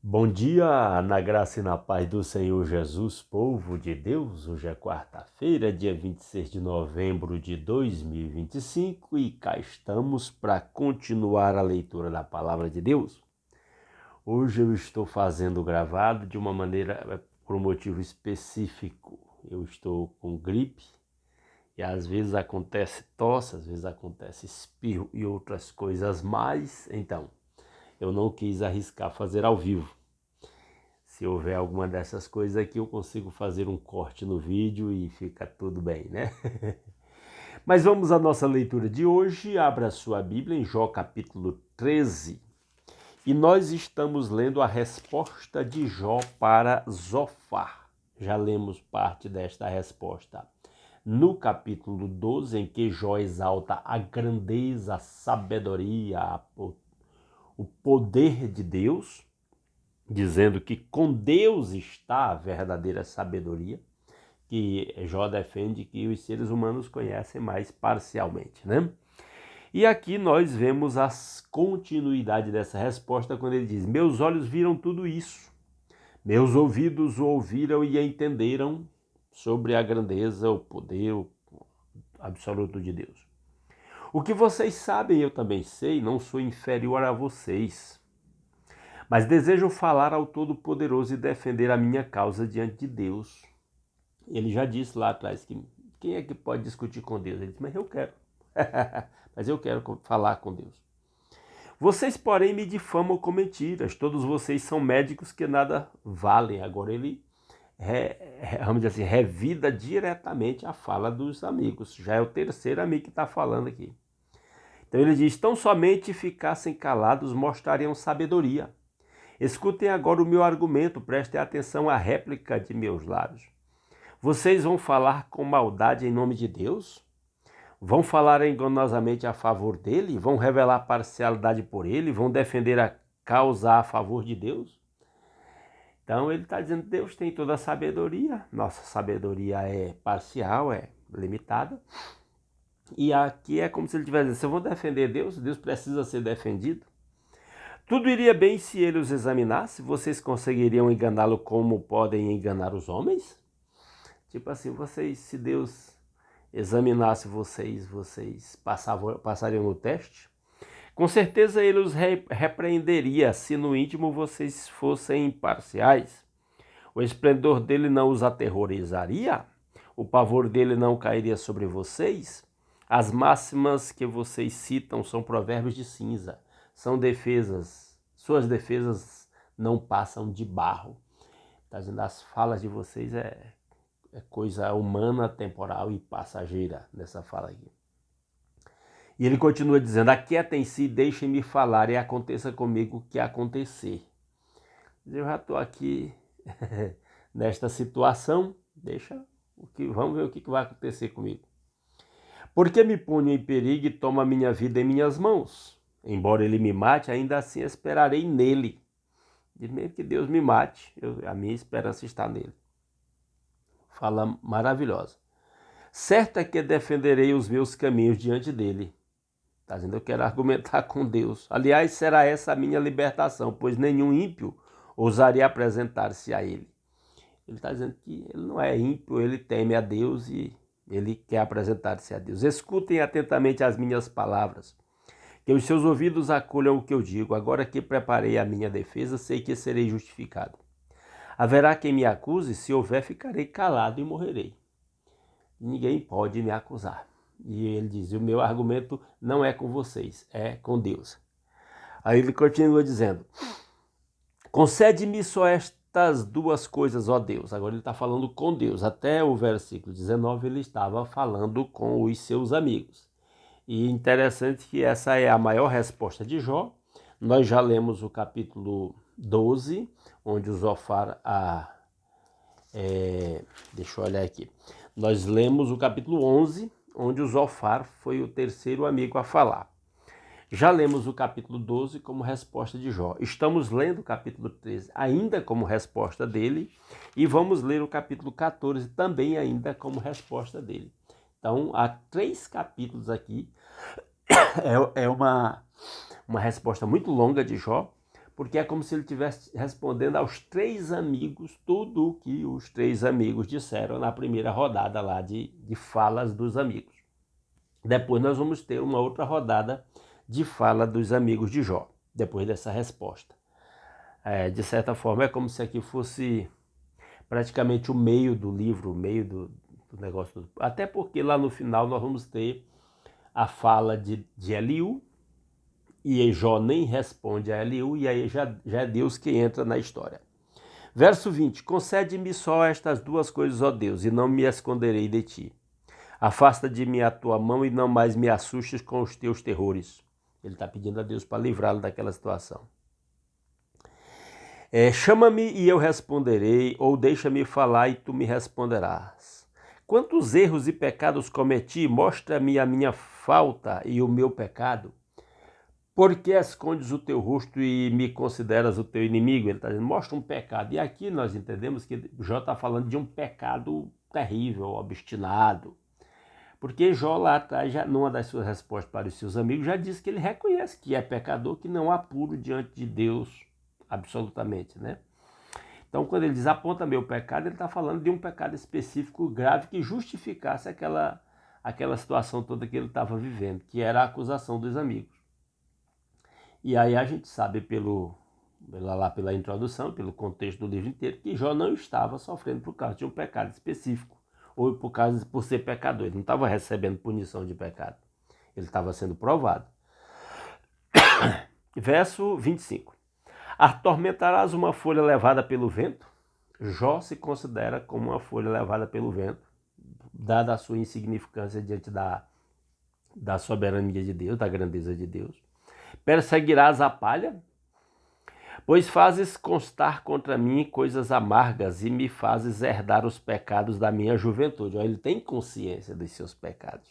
Bom dia, na graça e na paz do Senhor Jesus, povo de Deus. Hoje é quarta-feira, dia 26 de novembro de 2025 e cá estamos para continuar a leitura da Palavra de Deus. Hoje eu estou fazendo gravado de uma maneira, por um motivo específico. Eu estou com gripe e às vezes acontece tosse, às vezes acontece espirro e outras coisas mais, então eu não quis arriscar fazer ao vivo. Se houver alguma dessas coisas aqui, eu consigo fazer um corte no vídeo e fica tudo bem, né? Mas vamos à nossa leitura de hoje. Abra sua Bíblia em Jó capítulo 13. E nós estamos lendo a resposta de Jó para Zofar. Já lemos parte desta resposta no capítulo 12, em que Jó exalta a grandeza, a sabedoria, o poder de Deus, dizendo que com Deus está a verdadeira sabedoria, que Jó defende que os seres humanos conhecem mais parcialmente, né? E aqui nós vemos a continuidade dessa resposta quando ele diz: meus olhos viram tudo isso, meus ouvidos o ouviram e entenderam sobre a grandeza, o poder absoluto de Deus. O que vocês sabem eu também sei, não sou inferior a vocês. Mas desejo falar ao Todo-Poderoso e defender a minha causa diante de Deus. Ele já disse lá atrás que quem é que pode discutir com Deus? Ele disse, mas eu quero. Mas eu quero falar com Deus. Vocês, porém, me difamam com mentiras. Todos vocês são médicos que nada valem. Agora ele, vamos dizer assim, revida diretamente a fala dos amigos. Já é o terceiro amigo que está falando aqui. Então ele diz, tão somente ficassem calados mostrariam sabedoria. Escutem agora o meu argumento, prestem atenção à réplica de meus lábios. Vocês vão falar com maldade em nome de Deus? Vão falar enganosamente a favor dele? Vão revelar parcialidade por ele? Vão defender a causa a favor de Deus? Então ele está dizendo que Deus tem toda a sabedoria. Nossa sabedoria é parcial, é limitada. E aqui é como se ele estivesse dizendo, se eu vou defender Deus, Deus precisa ser defendido. Tudo iria bem se ele os examinasse? Vocês conseguiriam enganá-lo como podem enganar os homens? Tipo assim, se Deus examinasse vocês passariam no teste? Com certeza ele os repreenderia se no íntimo vocês fossem imparciais. O esplendor dele não os aterrorizaria? O pavor dele não cairia sobre vocês? As máximas que vocês citam são provérbios de cinza. São defesas, suas defesas não passam de barro. Está dizendo, as falas de vocês é coisa humana, temporal e passageira nessa fala aqui. E ele continua dizendo, aquietem-se e deixem-me falar e aconteça comigo o que acontecer. Eu já estou aqui nesta situação, vamos ver o que vai acontecer comigo. Porque me ponho em perigo e toma minha vida em minhas mãos? Embora ele me mate, ainda assim esperarei nele. De mesmo que Deus me mate, a minha esperança está nele. Fala maravilhosa. Certo é que defenderei os meus caminhos diante dele. Está dizendo, eu quero argumentar com Deus. Aliás, será essa a minha libertação, pois nenhum ímpio ousaria apresentar-se a ele. Ele está dizendo que ele não é ímpio, ele teme a Deus e ele quer apresentar-se a Deus. Escutem atentamente as minhas palavras, que os seus ouvidos acolham o que eu digo. Agora que preparei a minha defesa, sei que serei justificado. Haverá quem me acuse, se houver, ficarei calado e morrerei. Ninguém pode me acusar. E ele diz, o meu argumento não é com vocês, é com Deus. Aí ele continua dizendo, concede-me só estas duas coisas, ó Deus. Agora ele está falando com Deus. Até o versículo 19 ele estava falando com os seus amigos. E interessante que essa é a maior resposta de Jó. Nós já lemos o capítulo 12, onde o Zofar... deixa eu olhar aqui. Nós lemos o capítulo 11, onde o Zofar foi o terceiro amigo a falar. Já lemos o capítulo 12 como resposta de Jó. Estamos lendo o capítulo 13 ainda como resposta dele e vamos ler o capítulo 14 também ainda como resposta dele. Então, há 3 capítulos aqui. É uma resposta muito longa de Jó, porque é como se ele estivesse respondendo aos 3 amigos tudo o que os 3 amigos disseram na primeira rodada lá de falas dos amigos. Depois nós vamos ter uma outra rodada de fala dos amigos de Jó, depois dessa resposta. De certa forma é como se aqui fosse praticamente o meio do livro, o meio do negócio. Até porque lá no final nós vamos ter a fala de Eliú, e Jó nem responde a Eliú, e aí já é Deus que entra na história. Verso 20, concede-me só estas 2 coisas, ó Deus, e não me esconderei de ti. Afasta de mim a tua mão e não mais me assustes com os teus terrores. Ele está pedindo a Deus para livrá-lo daquela situação. Chama-me e eu responderei, ou deixa-me falar e tu me responderás. Quantos erros e pecados cometi, mostra-me a minha falta e o meu pecado. Por que escondes o teu rosto e me consideras o teu inimigo? Ele está dizendo, mostra um pecado. E aqui nós entendemos que Jó está falando de um pecado terrível, obstinado. Porque Jó lá atrás, numa das suas respostas para os seus amigos, já disse que ele reconhece que é pecador, que não há puro diante de Deus, absolutamente, né? Então, quando ele diz aponta meu pecado, ele está falando de um pecado específico, grave, que justificasse aquela situação toda que ele estava vivendo, que era a acusação dos amigos. E aí a gente sabe pela introdução, pelo contexto do livro inteiro, que Jó não estava sofrendo por causa de um pecado específico, ou por ser pecador. Ele não estava recebendo punição de pecado. Ele estava sendo provado. Verso 25. Atormentarás uma folha levada pelo vento? Jó se considera como uma folha levada pelo vento, dada a sua insignificância diante da soberania de Deus, da grandeza de Deus. Perseguirás a palha? Pois fazes constar contra mim coisas amargas e me fazes herdar os pecados da minha juventude. Ele tem consciência dos seus pecados.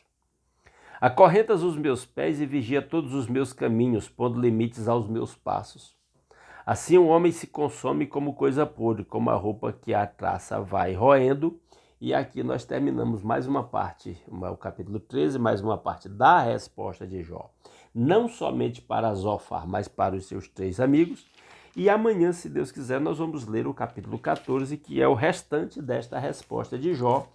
Acorrentas os meus pés e vigia todos os meus caminhos, pondo limites aos meus passos. Assim o homem se consome como coisa podre, como a roupa que a traça vai roendo. E aqui nós terminamos mais uma parte, o capítulo 13, mais uma parte da resposta de Jó. Não somente para Zofar, mas para os seus 3 amigos. E amanhã, se Deus quiser, nós vamos ler o capítulo 14, que é o restante desta resposta de Jó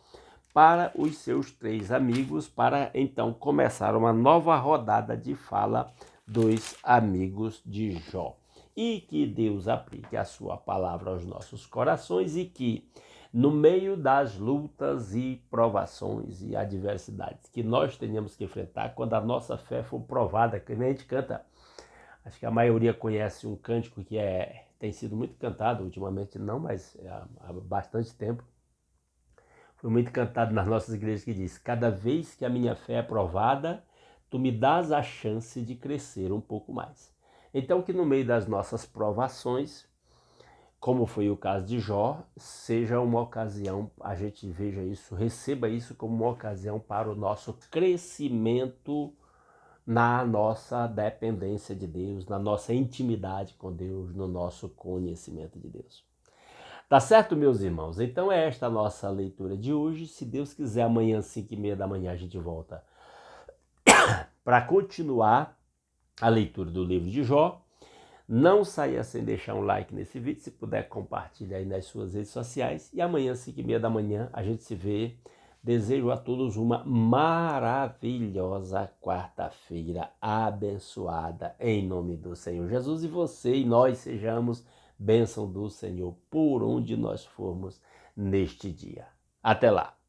para os seus 3 amigos, para então começar uma nova rodada de fala dos amigos de Jó. E que Deus aplique a sua palavra aos nossos corações e que, no meio das lutas e provações e adversidades que nós tenhamos que enfrentar, quando a nossa fé for provada, que nem a gente canta, acho que a maioria conhece um cântico que tem sido muito cantado, ultimamente não, mas há bastante tempo, foi muito cantado nas nossas igrejas, que diz: cada vez que a minha fé é provada, tu me dás a chance de crescer um pouco mais. Então que no meio das nossas provações, como foi o caso de Jó, seja uma ocasião, a gente veja isso, receba isso como uma ocasião para o nosso crescimento na nossa dependência de Deus, na nossa intimidade com Deus, no nosso conhecimento de Deus. Tá certo, meus irmãos? Então é esta a nossa leitura de hoje. Se Deus quiser, amanhã às 5h30 da manhã a gente volta para continuar a leitura do livro de Jó. Não saia sem deixar um like nesse vídeo, se puder compartilhar aí nas suas redes sociais. E amanhã, às 5h30 da manhã, a gente se vê. Desejo a todos uma maravilhosa quarta-feira abençoada em nome do Senhor Jesus. E você e nós sejamos bênção do Senhor por onde nós formos neste dia. Até lá!